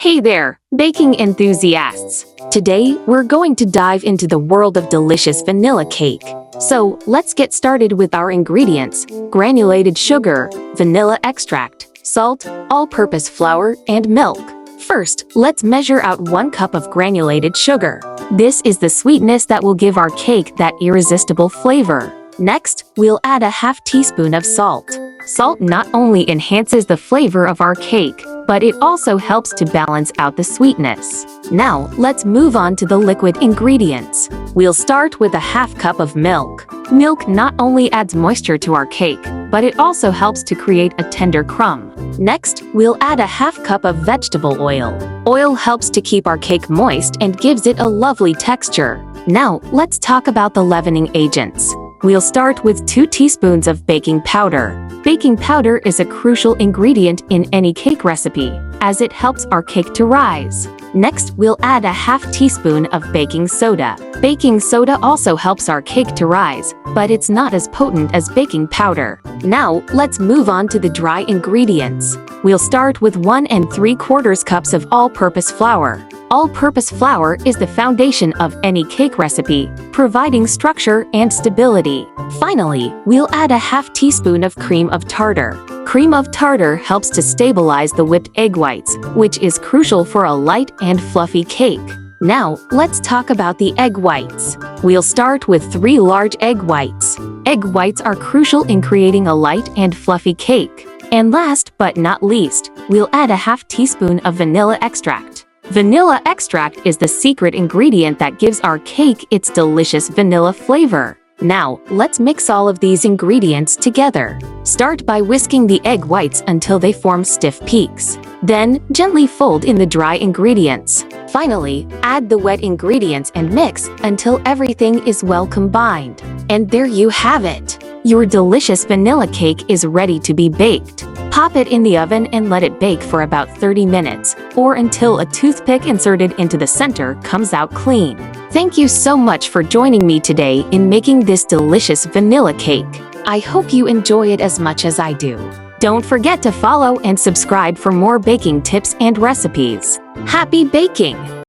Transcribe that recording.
Hey there, baking enthusiasts! Today, we're going to dive into the world of delicious vanilla cake. So, let's get started with our ingredients: granulated sugar, vanilla extract, salt, all-purpose flour, and milk. First, let's measure out 1 cup of granulated sugar. This is the sweetness that will give our cake that irresistible flavor. Next, we'll add a ½ teaspoon of salt. Salt not only enhances the flavor of our cake, but it also helps to balance out the sweetness. Now, let's move on to the liquid ingredients. We'll start with a ½ cup of milk. Milk not only adds moisture to our cake, but it also helps to create a tender crumb. Next, we'll add a ½ cup of vegetable oil. Oil helps to keep our cake moist and gives it a lovely texture. Now, let's talk about the leavening agents. We'll start with 2 teaspoons of baking powder. Baking powder is a crucial ingredient in any cake recipe, as it helps our cake to rise. Next, we'll add a ½ teaspoon of baking soda. Baking soda also helps our cake to rise, but it's not as potent as baking powder. Now, let's move on to the dry ingredients. We'll start with 1 3/4 cups of all-purpose flour. All-purpose flour is the foundation of any cake recipe, providing structure and stability. Finally, we'll add a ½ teaspoon of cream of tartar. Cream of tartar helps to stabilize the whipped egg whites, which is crucial for a light and fluffy cake. Now, let's talk about the egg whites. We'll start with 3 large egg whites. Egg whites are crucial in creating a light and fluffy cake. And last but not least, we'll add a ½ teaspoon of vanilla extract. Vanilla extract is the secret ingredient that gives our cake its delicious vanilla flavor. Now, let's mix all of these ingredients together. Start by whisking the egg whites until they form stiff peaks. Then, gently fold in the dry ingredients. Finally, add the wet ingredients and mix until everything is well combined. And there you have it! Your delicious vanilla cake is ready to be baked. Pop it in the oven and let it bake for about 30 minutes, or until a toothpick inserted into the center comes out clean. Thank you so much for joining me today in making this delicious vanilla cake. I hope you enjoy it as much as I do. Don't forget to follow and subscribe for more baking tips and recipes. Happy baking!